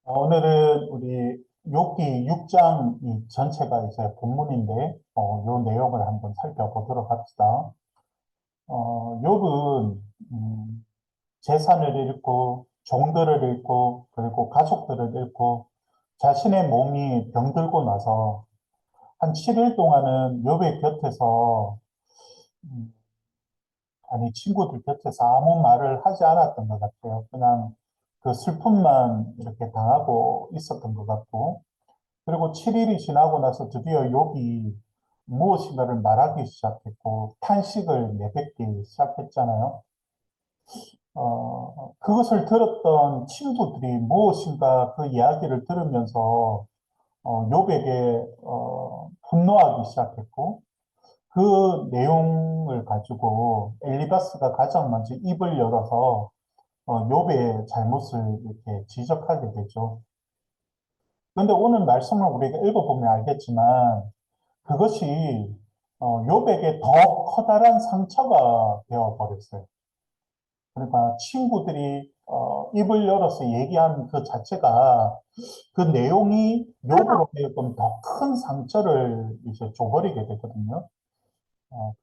오늘은 우리 욥기 6장 이 전체가 이제 본문인데, 요 내용을 한번 살펴보도록 합시다. 욥은, 재산을 잃고, 종들을 잃고, 그리고 가족들을 잃고, 자신의 몸이 병들고 나서 한 7일 동안은 욥의 곁에서, 음, 아니, 친구들 곁에서 아무 말을 하지 않았던 것 같아요. 그냥 그 슬픔만 이렇게 당하고 있었던 것 같고, 그리고 7일이 지나고 나서 드디어 욥이 무엇인가를 말하기 시작했고 탄식을 내뱉기 시작했잖아요. 그것을 들었던 친구들이 무엇인가 그 이야기를 들으면서 욥에게 분노하기 시작했고 그 내용을 가지고 엘리바스가 가장 먼저 입을 열어서 욥의 잘못을 이렇게 지적하게 되죠. 그런데 오늘 말씀을 우리가 읽어보면 알겠지만 그것이 욥에게 더 커다란 상처가 되어버렸어요. 그러니까 친구들이 입을 열어서 얘기한 그 자체가 그 내용이 욥으로 하여금 더 큰 상처를 이제 줘버리게 되거든요.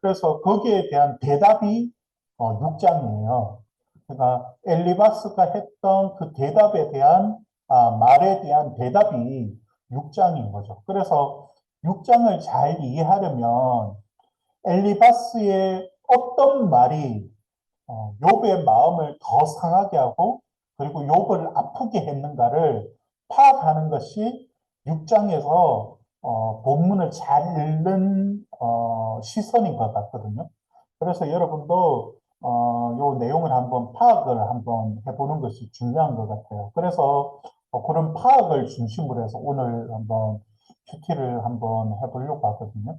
그래서 거기에 대한 대답이 6장이에요. 그러니까 엘리바스가 했던 그 대답에 대한 말에 대한 대답이 6장인 거죠. 그래서 6장을 잘 이해하려면 엘리바스의 어떤 말이 욥의 마음을 더 상하게 하고 그리고 욥을 아프게 했는가를 파악하는 것이 6장에서 본문을 잘 읽는 시선인 것 같거든요. 그래서 여러분도 요 내용을 한번 파악을 한번 해보는 것이 중요한 것 같아요. 그래서 그런 파악을 중심으로 해서 오늘 한번 큐티를 한번 해보려고 하거든요.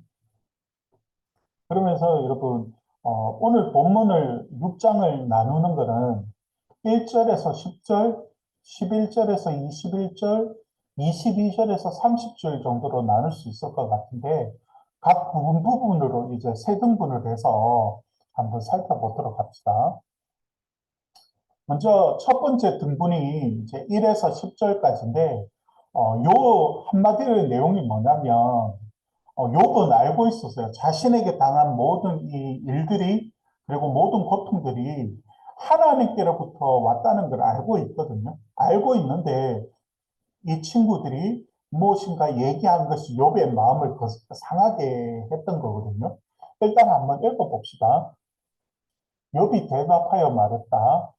그러면서 여러분, 오늘 본문을 6장을 나누는 것은 1절에서 10절, 11절에서 21절, 22절에서 30절 정도로 나눌 수 있을 것 같은데, 각 부분으로 이제 세 등분을 해서 한번 살펴보도록 합시다. 먼저 첫 번째 등분이 이제 1에서 10절까지인데, 요 한마디의 내용이 뭐냐면, 욥은 알고 있었어요. 자신에게 당한 모든 이 일들이 그리고 모든 고통들이 하나님께로부터 왔다는 걸 알고 있거든요. 알고 있는데 이 친구들이 무엇인가 얘기한 것이 욥의 마음을 상하게 했던 거거든요. 일단 한번 읽어봅시다. 욥이 대답하여 말했다.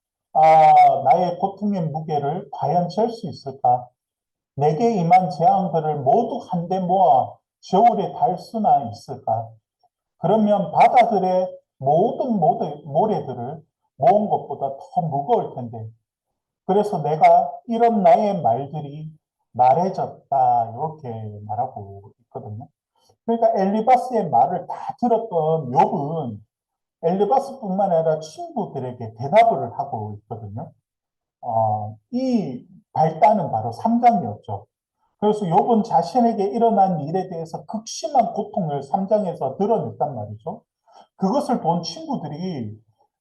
나의 고통의 무게를 과연 잴 수 있을까? 내게 임한 재앙들을 모두 한데 모아 저울에 달 수나 있을까? 그러면 바다들의 모든 모래들을 모은 것보다 더 무거울 텐데. 그래서 내가 이런 나의 말들이 말해졌다. 이렇게 말하고 있거든요. 그러니까 엘리바스의 말을 다 들었던 욥은 엘리바스뿐만 아니라 친구들에게 대답을 하고 있거든요. 이 발단은 바로 3장이었죠. 그래서 욥은 자신에게 일어난 일에 대해서 극심한 고통을 3장에서 드러냈단 말이죠. 그것을 본 친구들이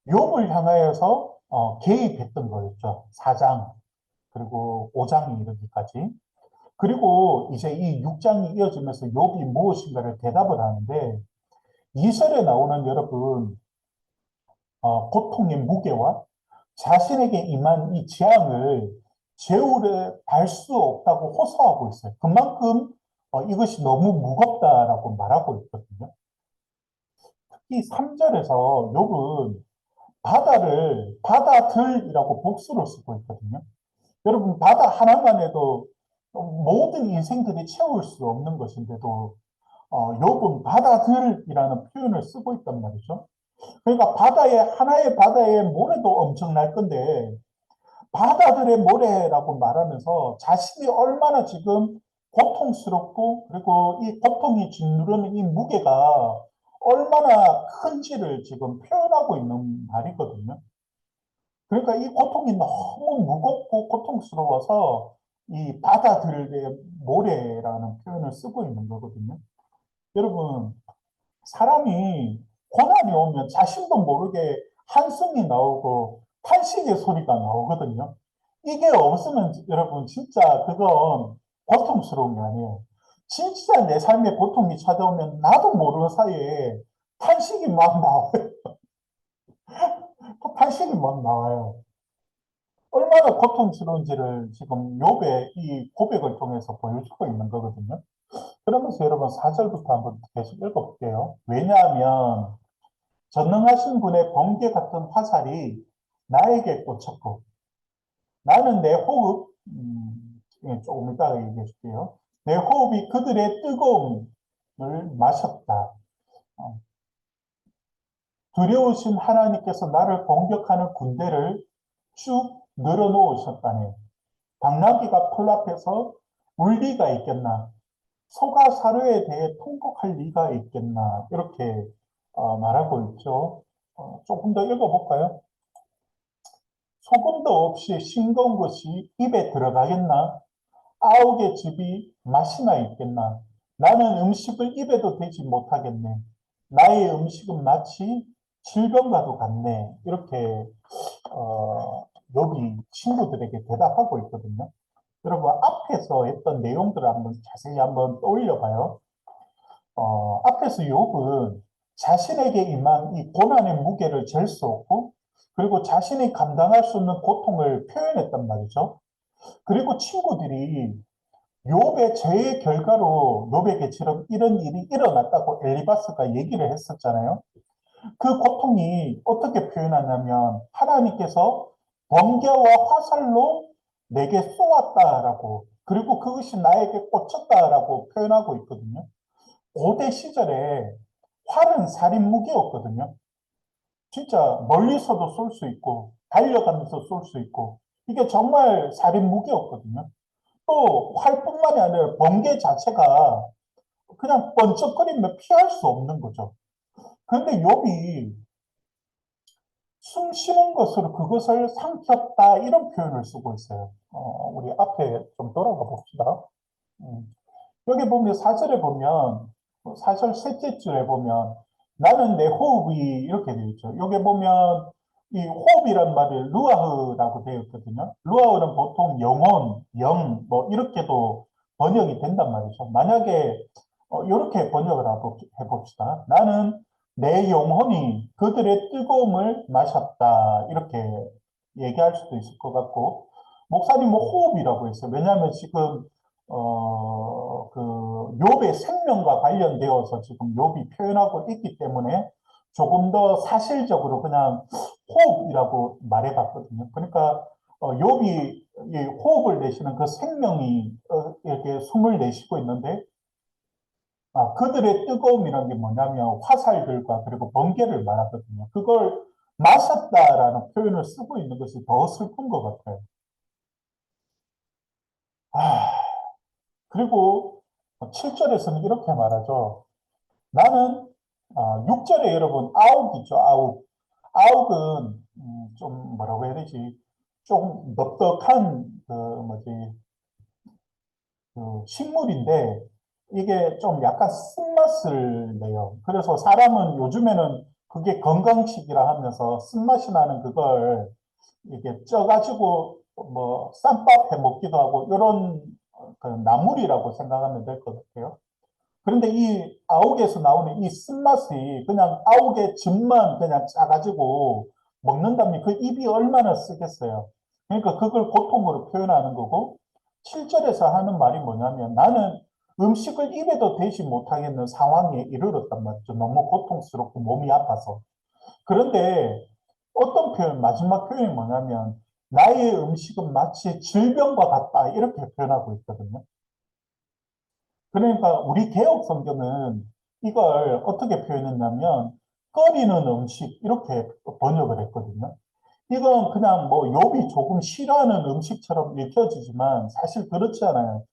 욥을 향하여서 개입했던 거였죠. 4장 그리고 5장이 이르기까지. 그리고 이제 이 6장이 이어지면서 욥이 무엇인가를 대답을 하는데 2절에 나오는 여러분 고통의 무게와 자신에게 임한 이 재앙을 제울에 달 수 없다고 호소하고 있어요. 그만큼 이것이 너무 무겁다라고 말하고 있거든요. 특히 3절에서 욥은 바다를 바다들이라고 복수로 쓰고 있거든요. 여러분 바다 하나만 해도 모든 인생들이 채울 수 없는 것인데도 욥은 바다들이라는 표현을 쓰고 있단 말이죠. 그러니까 바다에 하나의 바다의 모래도 엄청날 건데 바다들의 모래라고 말하면서 자신이 얼마나 지금 고통스럽고 그리고 이 고통이 짓누르는 이 무게가 얼마나 큰지를 지금 표현하고 있는 말이거든요. 그러니까 이 고통이 너무 무겁고 고통스러워서 이 바다들의 모래라는 표현을 쓰고 있는 거거든요. 여러분, 사람이 고난이 오면 자신도 모르게 한숨이 나오고 탄식의 소리가 나오거든요. 이게 없으면 여러분 진짜 그건 고통스러운 게 아니에요. 진짜 내 삶에 고통이 찾아오면 나도 모르는 사이에 탄식이 막 나와요. 탄식이 막 나와요. 얼마나 고통스러운지를 지금 욥의 이 고백을 통해서 보여주고 있는 거거든요. 그러면서 여러분 4절부터 한번 계속 읽어볼게요. 왜냐하면 전능하신 분의 번개 같은 화살이 나에게 꽂혔고 나는 내 호흡, 예, 조금 이따가 얘기해 줄게요. 내 호흡이 그들의 뜨거움을 마셨다. 어, 두려우신 하나님께서 나를 공격하는 군대를 쭉 늘어놓으셨다네. 당나귀가 풀 앞에서 울 리가 있겠나? 소가 사료에 대해 통곡할 리가 있겠나? 이렇게 말하고 있죠. 조금 더 읽어볼까요? 소금도 없이 싱거운 것이 입에 들어가겠나? 아욱의 즙이 맛이나 있겠나? 나는 음식을 입에도 대지 못하겠네. 나의 음식은 마치 질병과도 같네. 이렇게 욥이 친구들에게 대답하고 있거든요. 여러분 앞에서 했던 내용들을 한번 자세히 한번 떠올려 봐요. 앞에서 욥은 자신에게 임한 이 고난의 무게를 잴 수 없고 그리고 자신이 감당할 수 없는 고통을 표현했단 말이죠. 그리고 친구들이 욥의 죄의 결과로 욥에게처럼 이런 일이 일어났다고 엘리바스가 얘기를 했었잖아요. 그 고통이 어떻게 표현하냐면 하나님께서 번개와 화살로 내게 쏘았다라고 그리고 그것이 나에게 꽂혔다라고 표현하고 있거든요. 고대 시절에 활은 살인 무기였거든요. 진짜 멀리서도 쏠 수 있고 달려가면서 쏠 수 있고 이게 정말 살인 무기였거든요. 또 활뿐만이 아니라 번개 자체가 그냥 번쩍거리면 피할 수 없는 거죠. 그런데 욥이 숨 쉬는 것으로 그것을 삼켰다 이런 표현을 쓰고 있어요. 우리 앞에 좀 돌아가 봅시다. 음. 여기 보면 사절에 보면 사절 셋째 줄에 보면 나는 내 호흡이 이렇게 되어 있죠. 여기 보면 이 호흡이란 말이 루아흐라고 되어 있거든요. 루아흐는 보통 영혼, 영, 뭐 이렇게도 번역이 된단 말이죠. 만약에 이렇게 번역을 해봅시다. 나는 내 영혼이 그들의 뜨거움을 마셨다. 이렇게 얘기할 수도 있을 것 같고 목사님은 호흡이라고 했어요. 왜냐하면 지금 그 욥의 생명과 관련되어서 지금 욥이 표현하고 있기 때문에 조금 더 사실적으로 그냥 호흡이라고 말해봤거든요. 그러니까 욥이 이 호흡을 내쉬는 그 생명이 이렇게 숨을 내쉬고 있는데 그들의 뜨거움이라는 게 뭐냐면 화살들과 그리고 번개를 말하거든요. 그걸 마셨다라는 표현을 쓰고 있는 것이 더 슬픈 것 같아요. 아, 그리고 7절에서는 이렇게 말하죠. 나는 6절에 여러분 아욱 있죠. 아욱. 아욱은 좀 뭐라고 해야 되지? 좀 넙떡한 그 뭐지 그 식물인데 이게 좀 약간 쓴맛을 내요. 그래서 사람은 요즘에는 그게 건강식이라 하면서 쓴맛이 나는 그걸 이게 쪄가지고 뭐 쌈밥 해 먹기도 하고 이런 그 나물이라고 생각하면 될 것 같아요. 그런데 이 아욱에서 나오는 이 쓴맛이 그냥 아욱의 즙만 그냥 짜가지고 먹는다면 그 입이 얼마나 쓰겠어요. 그러니까 그걸 고통으로 표현하는 거고 7절에서 하는 말이 뭐냐면 나는 음식을 입에도 대지 못하겠는 상황에 이르렀단 말이죠. 너무 고통스럽고 몸이 아파서. 그런데 어떤 표현, 마지막 표현이 뭐냐면 나의 음식은 마치 질병과 같다 이렇게 표현하고 있거든요. 그러니까 우리 개혁 성경은 이걸 어떻게 표현했냐면 끓이는 음식 이렇게 번역을 했거든요. 이건 그냥 뭐 욥이 조금 싫어하는 음식처럼 읽혀지지만 사실 그렇지 않아요.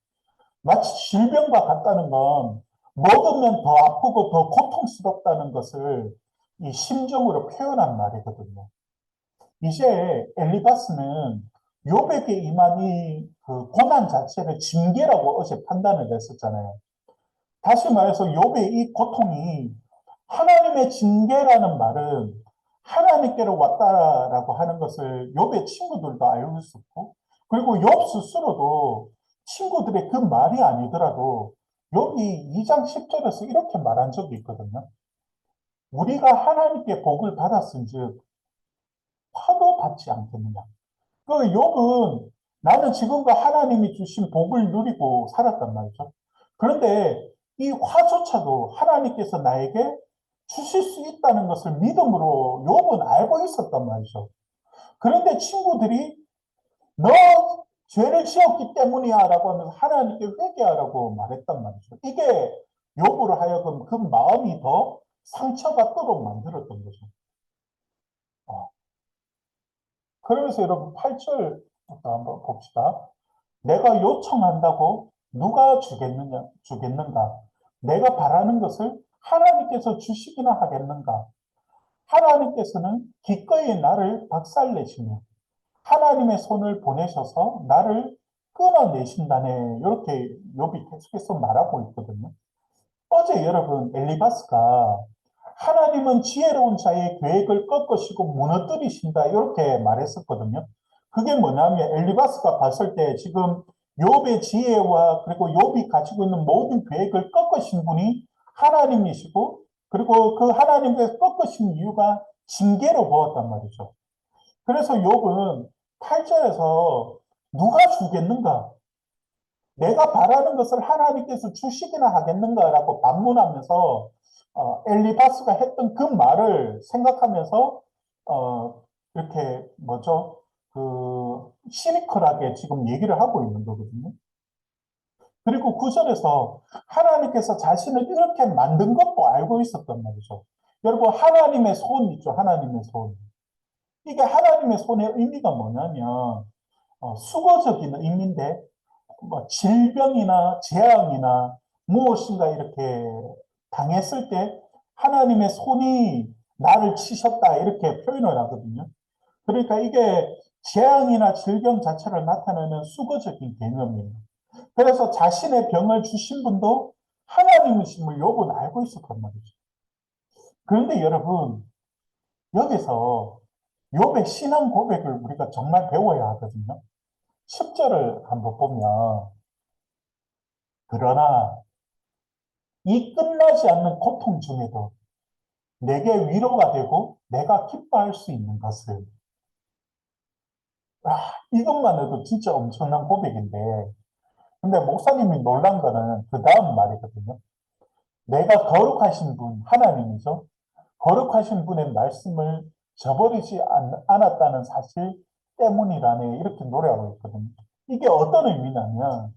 마치 질병과 같다는 건 먹으면 더 아프고 더 고통스럽다는 것을 이 심정으로 표현한 말이거든요. 이제 엘리바스는 욥에게 임한 이그 고난 자체를 징계라고 어제 판단을 했었잖아요. 다시 말해서 욥의 이 고통이 하나님의 징계라는 말은 하나님께로 왔다라고 하는 것을 욥의 친구들도 알고 있었고 그리고 욥 스스로도 친구들의 그 말이 아니더라도 욥이 2장 10절에서 이렇게 말한 적이 있거든요. 우리가 하나님께 복을 받았은즉 화도 받지 않겠느냐. 그 욥은 나는 지금과 하나님이 주신 복을 누리고 살았단 말이죠. 그런데 이 화조차도 하나님께서 나에게 주실 수 있다는 것을 믿음으로 욥은 알고 있었단 말이죠. 그런데 친구들이 너 죄를 지었기 때문이야 라고 하면서 하나님께 회개하라고 말했단 말이죠. 이게 욥으로 하여금 그 마음이 더 상처받도록 만들었던 거죠. 어, 그러면서 여러분 8절부터 한번 봅시다. 내가 요청한다고 누가 주겠는가? 내가 바라는 것을 하나님께서 주시기나 하겠는가? 하나님께서는 기꺼이 나를 박살내시며 하나님의 손을 보내셔서 나를 끊어내신다네. 이렇게 욥이 계속해서 말하고 있거든요. 어제 여러분 엘리바스가 하나님은 지혜로운 자의 계획을 꺾으시고 무너뜨리신다 이렇게 말했었거든요. 그게 뭐냐면 엘리바스가 봤을 때 지금 욥의 지혜와 그리고 욥이 가지고 있는 모든 계획을 꺾으신 분이 하나님이시고 그리고 그 하나님께서 꺾으신 이유가 징계로 보았단 말이죠. 그래서 욥은 8절에서 누가 주겠는가? 내가 바라는 것을 하나님께서 주시기나 하겠는가라고 반문하면서 엘리바스가 했던 그 말을 생각하면서 이렇게 뭐죠? 그 시니컬하게 지금 얘기를 하고 있는 거거든요. 그리고 9절에서 하나님께서 자신을 이렇게 만든 것도 알고 있었단 말이죠. 여러분 하나님의 손 있죠. 하나님의 손. 이게 하나님의 손의 의미가 뭐냐면 수거적인 의미인데 뭐 질병이나 재앙이나 무엇인가 이렇게 당했을 때 하나님의 손이 나를 치셨다 이렇게 표현을 하거든요. 그러니까 이게 재앙이나 질병 자체를 나타내는 수거적인 개념이에요. 그래서 자신의 병을 주신 분도 하나님이심을 욥은 알고 있었단 말이죠. 그런데 여러분 여기서 욥의 신앙 고백을 우리가 정말 배워야 하거든요. 10절을 한번 보면 그러나 이 끝나지 않는 고통 중에도 내게 위로가 되고 내가 기뻐할 수 있는 것을 이것만 해도 진짜 엄청난 고백인데 근데 목사님이 놀란 거는 그 다음 말이거든요. 내가 거룩하신 분 하나님이죠. 거룩하신 분의 말씀을 저버리지 않았다는 사실 때문이라네 이렇게 노래하고 있거든요. 이게 어떤 의미냐면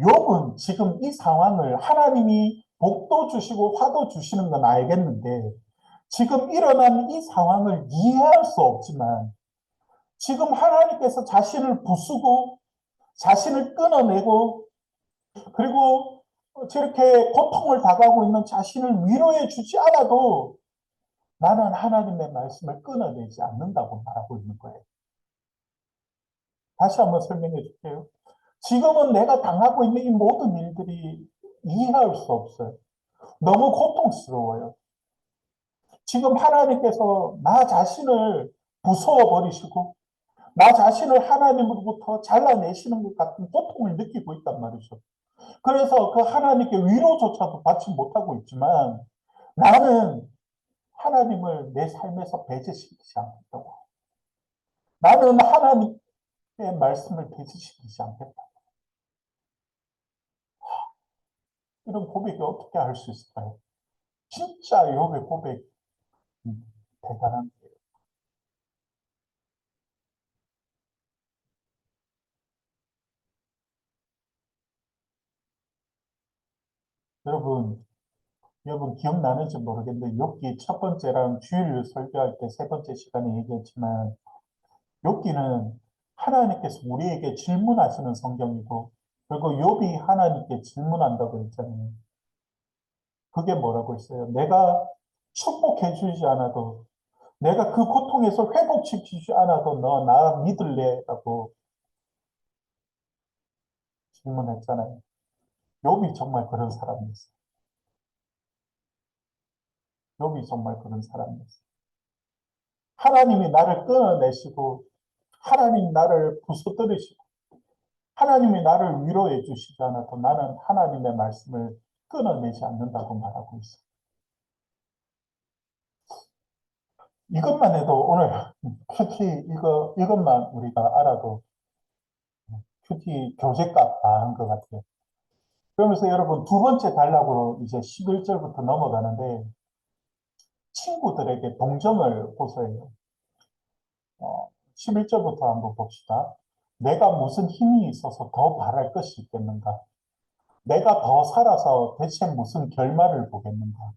욥은 지금 이 상황을 하나님이 복도 주시고 화도 주시는 건 알겠는데 지금 일어난 이 상황을 이해할 수 없지만 지금 하나님께서 자신을 부수고 자신을 끊어내고 그리고 저렇게 고통을 당하고 있는 자신을 위로해 주지 않아도 나는 하나님의 말씀을 끊어내지 않는다고 말하고 있는 거예요. 다시 한번 설명해 줄게요. 지금은 내가 당하고 있는 이 모든 일들이 이해할 수 없어요. 너무 고통스러워요. 지금 하나님께서 나 자신을 부숴 버리시고 나 자신을 하나님으로부터 잘라내시는 것 같은 고통을 느끼고 있단 말이죠. 그래서 그 하나님께 위로조차도 받지 못하고 있지만 나는 하나님을 내 삶에서 배제시키지 않겠다고. 나는 하나님의 말씀을 배제시키지 않겠다. 이런 고백이 어떻게 할 수 있을까요? 진짜 욥의 고백 대단한 거예요. 여러분 기억나는지 모르겠는데 욥기 첫 번째랑 주일 설교할 때 세 번째 시간에 얘기했지만 욥기는 하나님께서 우리에게 질문하시는 성경이고 그리고 욥이 하나님께 질문한다고 했잖아요. 그게 뭐라고 했어요? 내가 축복해 주지 않아도 내가 그 고통에서 회복시키지 않아도 너 나 믿을래? 라고 질문했잖아요. 욥이 정말 그런 사람이었어요. 욥이 정말 그런 사람이었어요. 하나님이 나를 끊어내시고 하나님 나를 부서뜨리시고 하나님이 나를 위로해 주시지 않아도 나는 하나님의 말씀을 끊어내지 않는다고 말하고 있어요. 이것만 해도 오늘 큐티 이것만 우리가 알아도 큐티 교재값 다 한 것 같아요. 그러면서 여러분 두 번째 단락으로 이제 11절부터 넘어가는데 친구들에게 동정을 호소해요. 11절부터 한번 봅시다. 내가 무슨 힘이 있어서 더 바랄 것이 있겠는가? 내가 더 살아서 대체 무슨 결말을 보겠는가?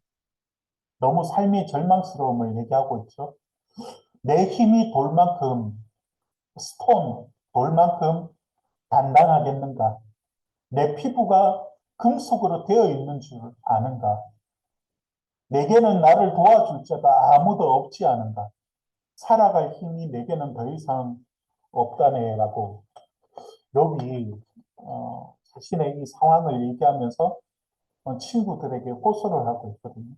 너무 삶의 절망스러움을 얘기하고 있죠. 내 힘이 돌만큼 단단하겠는가? 내 피부가 금속으로 되어 있는 줄 아는가? 내게는 나를 도와줄 자가 아무도 없지 않은가? 살아갈 힘이 내게는 더 이상 없다네라고 욥이 자신의 이 상황을 얘기하면서 친구들에게 호소를 하고 있거든요.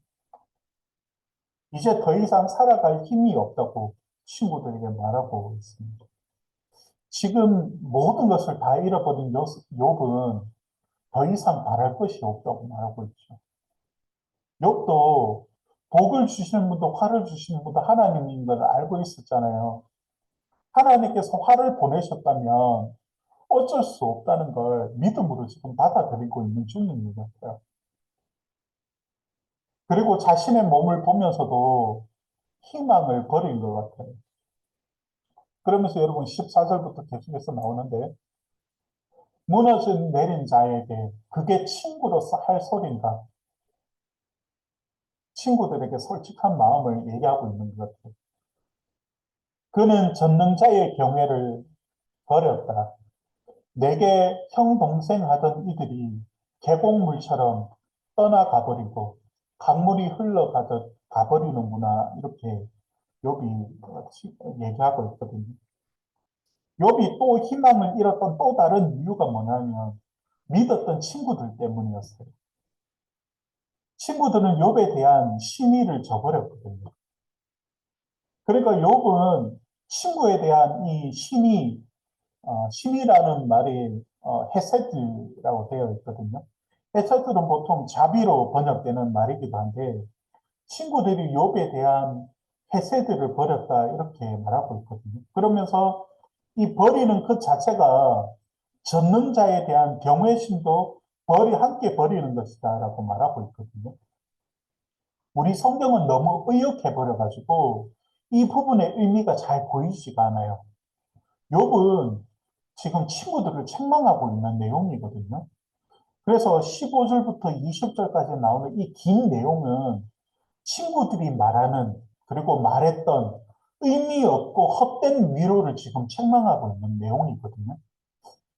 이제 더 이상 살아갈 힘이 없다고 친구들에게 말하고 있습니다. 지금 모든 것을 다 잃어버린 욥은 더 이상 바랄 것이 없다고 말하고 있죠. 욥도 복을 주시는 분도 화를 주시는 분도 하나님인 걸 알고 있었잖아요. 하나님께서 화를 보내셨다면 어쩔 수 없다는 걸 믿음으로 지금 받아들이고 있는 중인 것 같아요. 그리고 자신의 몸을 보면서도 희망을 버린 것 같아요. 그러면서 여러분 14절부터 계속해서 나오는데 무너진 내린 자에게 그게 친구로서 할 소린가? 친구들에게 솔직한 마음을 얘기하고 있는 것 같아요. 그는 전능자의 경외를 버렸다. 내게 형 동생 하던 이들이 계곡물처럼 떠나가버리고 강물이 흘러가듯 가버리는구나 이렇게 욥이 얘기하고 있거든요. 욥이 또 희망을 잃었던 또 다른 이유가 뭐냐면 믿었던 친구들 때문이었어요. 친구들은 욥에 대한 신의를 저버렸거든요. 그러니까 욥은 친구에 대한 이 신의라는 말이 헤세드라고 되어 있거든요. 헤세드는 보통 자비로 번역되는 말이기도 한데 친구들이 욥에 대한 헤세드를 버렸다 이렇게 말하고 있거든요. 그러면서 이 버리는 그 자체가 젖는 자에 대한 경외심도 함께 버리는 것이다라고 말하고 있거든요. 우리 성경은 너무 의역해 버려가지고 이 부분의 의미가 잘 보이지가 않아요. 욥은 지금 친구들을 책망하고 있는 내용이거든요. 그래서 15절부터 20절까지 나오는 이 긴 내용은 친구들이 말하는 그리고 말했던 의미 없고 헛된 위로를 지금 책망하고 있는 내용이거든요.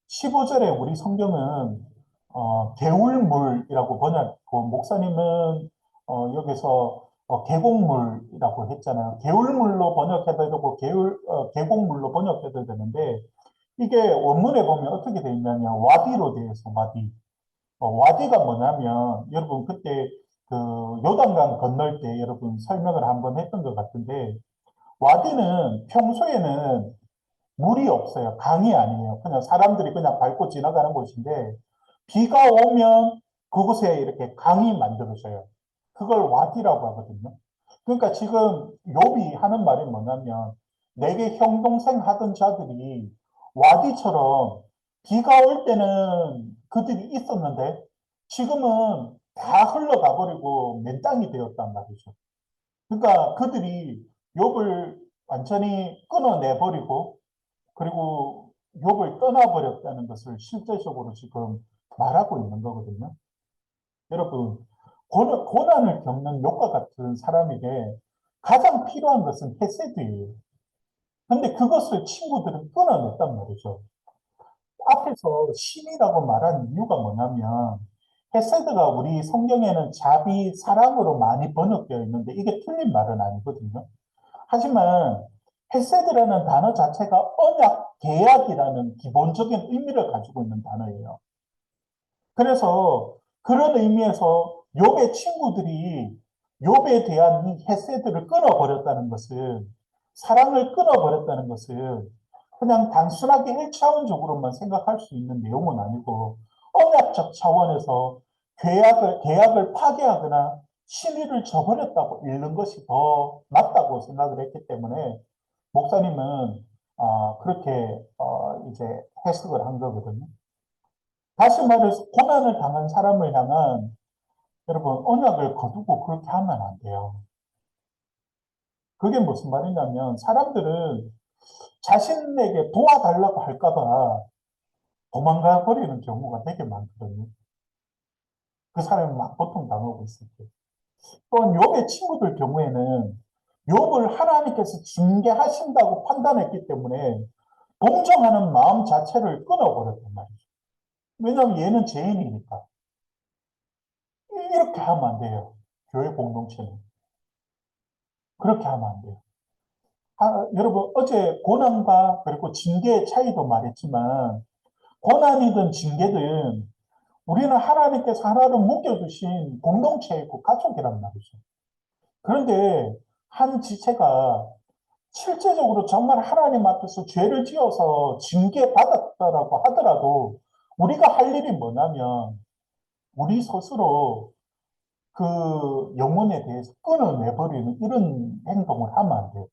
15절에 우리 성경은 개울물이라고 번역하고 목사님은 여기서 계곡물이라고 했잖아요. 개울물로 번역해도 되고 계곡물로 번역해도 되는데 이게 원문에 보면 어떻게 되어 있냐면 와디로 되어 있어 와디. 와디가 뭐냐면 여러분 그때 그 요단강 건널 때 여러분 설명을 한번 했던 것 같은데 와디는 평소에는 물이 없어요. 강이 아니에요. 그냥 사람들이 그냥 밟고 지나가는 곳인데 비가 오면 그곳에 이렇게 강이 만들어져요. 그걸 와디라고 하거든요. 그러니까 지금 욥이 하는 말이 뭐냐면 내게 형 동생 하던 자들이 와디처럼 비가 올 때는 그들이 있었는데 지금은 다 흘러가 버리고 맨땅이 되었단 말이죠. 그러니까 그들이 욥을 완전히 끊어내 버리고 그리고 욥을 떠나버렸다는 것을 실제적으로 지금 말하고 있는 거거든요. 여러분, 고난을 겪는 욥과 같은 사람에게 가장 필요한 것은 헤세드예요. 근데 그것을 친구들은 끊어냈단 말이죠. 앞에서 신이라고 말한 이유가 뭐냐면 헤세드가 우리 성경에는 자비, 사랑으로 많이 번역되어 있는데 이게 틀린 말은 아니거든요. 하지만 헤세드라는 단어 자체가 언약, 계약이라는 기본적인 의미를 가지고 있는 단어예요. 그래서 그런 의미에서 욥의 친구들이 욥에 대한 이 헤세드를 끊어버렸다는 것은 사랑을 끊어버렸다는 것은 그냥 단순하게 일차원적으로만 생각할 수 있는 내용은 아니고 언약적 차원에서 계약을 파기하거나 신의를 저버렸다고 읽는 것이 더 맞다고 생각을 했기 때문에 목사님은 그렇게 이제 해석을 한 거거든요. 다시 말해서 고난을 당한 사람을 향한 여러분 언약을 거두고 그렇게 하면 안 돼요. 그게 무슨 말이냐면 사람들은 자신에게 도와달라고 할까봐 도망가 버리는 경우가 되게 많거든요. 그 사람이 막 고통당하고 있을 때. 또한 욥의 친구들 경우에는 욥을 하나님께서 징계하신다고 판단했기 때문에 동정하는 마음 자체를 끊어버렸단 말이죠. 왜냐하면 얘는 죄인이니까. 이렇게 하면 안 돼요. 교회 공동체는. 그렇게 하면 안 돼요. 여러분, 어제 고난과 그리고 징계의 차이도 말했지만, 고난이든 징계든 우리는 하나님께서 하나로 묶여주신 공동체이고 가족이란 말이죠. 그런데 한 지체가 실제적으로 정말 하나님 앞에서 죄를 지어서 징계받았다라고 하더라도 우리가 할 일이 뭐냐면 우리 스스로 그 영혼에 대해서 끊어내버리는 이런 행동을 하면 안 돼요.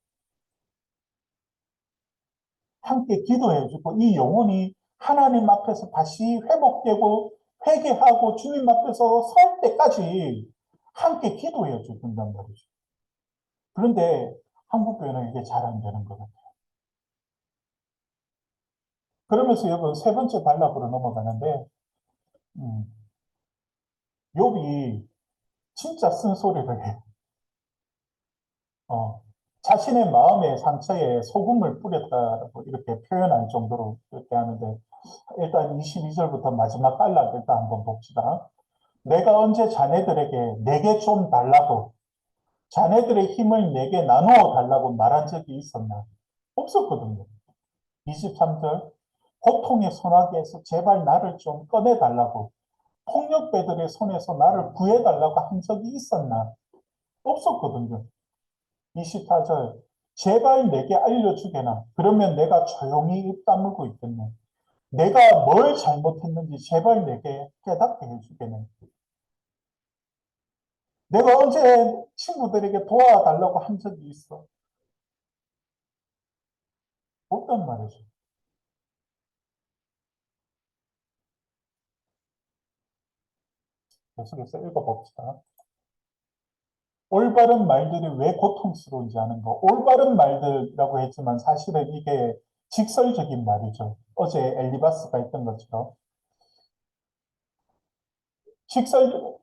함께 기도해주고 이 영혼이 하나님 앞에서 다시 회복되고 회개하고 주님 앞에서 설 때까지 함께 기도해 주는단 말이죠. 그런데 한국 교회는 이게 잘 안 되는 것 같아요. 그러면서 여러분 세 번째 단락으로 넘어가는데 음, 욥이 진짜 쓴소리를 해요. 어, 자신의 마음의 상처에 소금을 뿌렸다고 이렇게 표현할 정도로 이렇게 하는데 일단 22절부터 마지막 단락 일단 한번 봅시다. 내가 언제 자네들에게 내게 좀 달라고 자네들의 힘을 내게 나누어 달라고 말한 적이 있었나? 없었거든요. 23절 고통의 소나기에서 제발 나를 좀 꺼내달라고 폭력배들의 손에서 나를 구해달라고 한 적이 있었나? 없었거든요. 24절 제발 내게 알려주게나 그러면 내가 조용히 입 다물고 있겠네. 내가 뭘 잘못했는지 제발 내게 깨닫게 해주겠네. 내가 언제 친구들에게 도와달라고 한 적이 있어? 없단 말이죠. 계속해서 읽어봅시다. 올바른 말들이 왜 고통스러운지 아는 거. 올바른 말들이라고 했지만 사실은 이게 직설적인 말이죠. 어제 엘리바스가 했던 것처럼.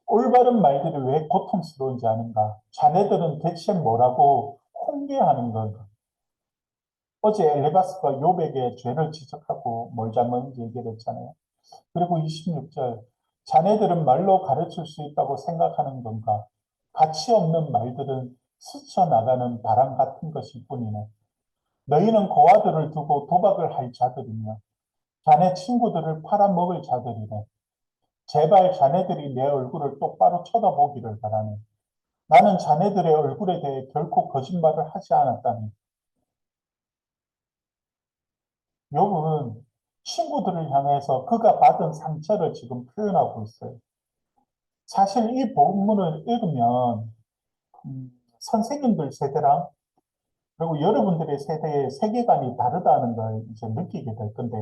올바른 말들이 왜 고통스러운지 아는가. 자네들은 대체 뭐라고 홍계하는 건가. 어제 엘리바스가 욥에게 죄를 지적하고 뭘 잘못했는지 얘기를 했잖아요. 그리고 26절, 자네들은 말로 가르칠 수 있다고 생각하는 건가? 가치 없는 말들은 스쳐나가는 바람 같은 것일 뿐이네. 너희는 고아들을 두고 도박을 할 자들이며 자네 친구들을 팔아먹을 자들이네. 제발 자네들이 내 얼굴을 똑바로 쳐다보기를 바라네. 나는 자네들의 얼굴에 대해 결코 거짓말을 하지 않았다니. 욥은 친구들을 향해서 그가 받은 상처를 지금 표현하고 있어요. 사실 이 본문을 읽으면 선생님들 세대랑 그리고 여러분들의 세대의 세계관이 다르다는 걸 이제 느끼게 될 건데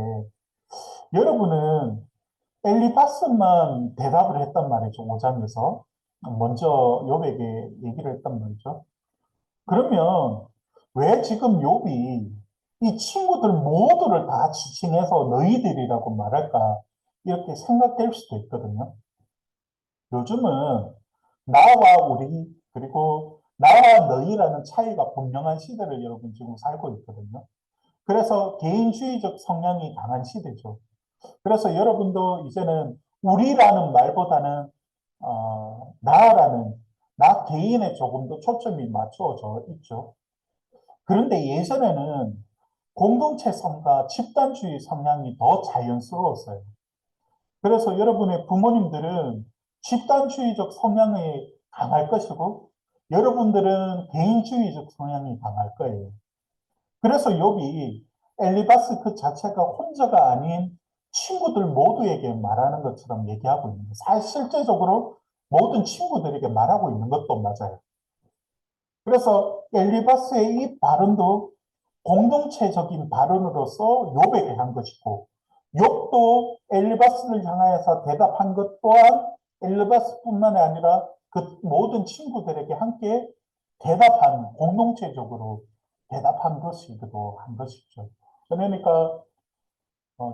여러분은 엘리바스만 대답을 했단 말이죠. 5장에서 먼저 욥에게 얘기를 했단 말이죠. 그러면 왜 지금 욥이 이 친구들 모두를 다 지칭해서 너희들이라고 말할까 이렇게 생각될 수도 있거든요. 요즘은 나와 우리 그리고 나와 너희라는 차이가 분명한 시대를 여러분 지금 살고 있거든요. 그래서 개인주의적 성향이 강한 시대죠. 그래서 여러분도 이제는 우리라는 말보다는 나라는 나 개인에 조금 더 초점이 맞춰져 있죠. 그런데 예전에는 공동체성과 집단주의 성향이 더 자연스러웠어요. 그래서 여러분의 부모님들은 집단주의적 성향이 강할 것이고 여러분들은 개인주의적 성향이 강할 거예요. 그래서 욥이 엘리바스 그 자체가 혼자가 아닌 친구들 모두에게 말하는 것처럼 얘기하고 있는 거예요. 사실 실제적으로 모든 친구들에게 말하고 있는 것도 맞아요. 그래서 엘리바스의 이 발언도 공동체적인 발언으로서 욥에게 한 것이고, 욥도 엘리바스를 향하여서 대답한 것 또한 엘리바스뿐만 아니라 그 모든 친구들에게 함께 대답한, 공동체적으로 대답한 것이기도 한 것이죠. 그러니까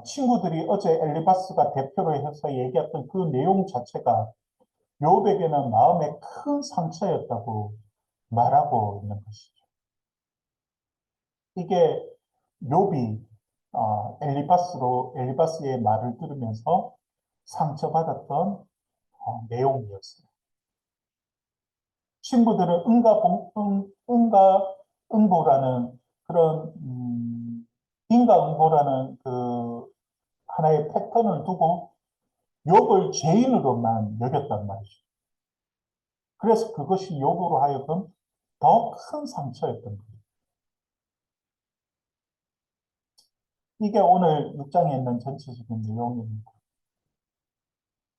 친구들이 어제 엘리바스가 대표로 해서 얘기했던 그 내용 자체가 욥에게는 마음의 큰 상처였다고 말하고 있는 것이죠. 이게 욥이 엘리바스의 말을 들으면서 상처받았던 내용이었어요. 친구들은 응보라는 그런 인과응보라는 그 하나의 패턴을 두고 욥을 죄인으로만 여겼단 말이죠. 그래서 그것이 욥으로 하여금 더 큰 상처였던 거예요. 이게 오늘 6장에 있는 전체적인 내용입니다.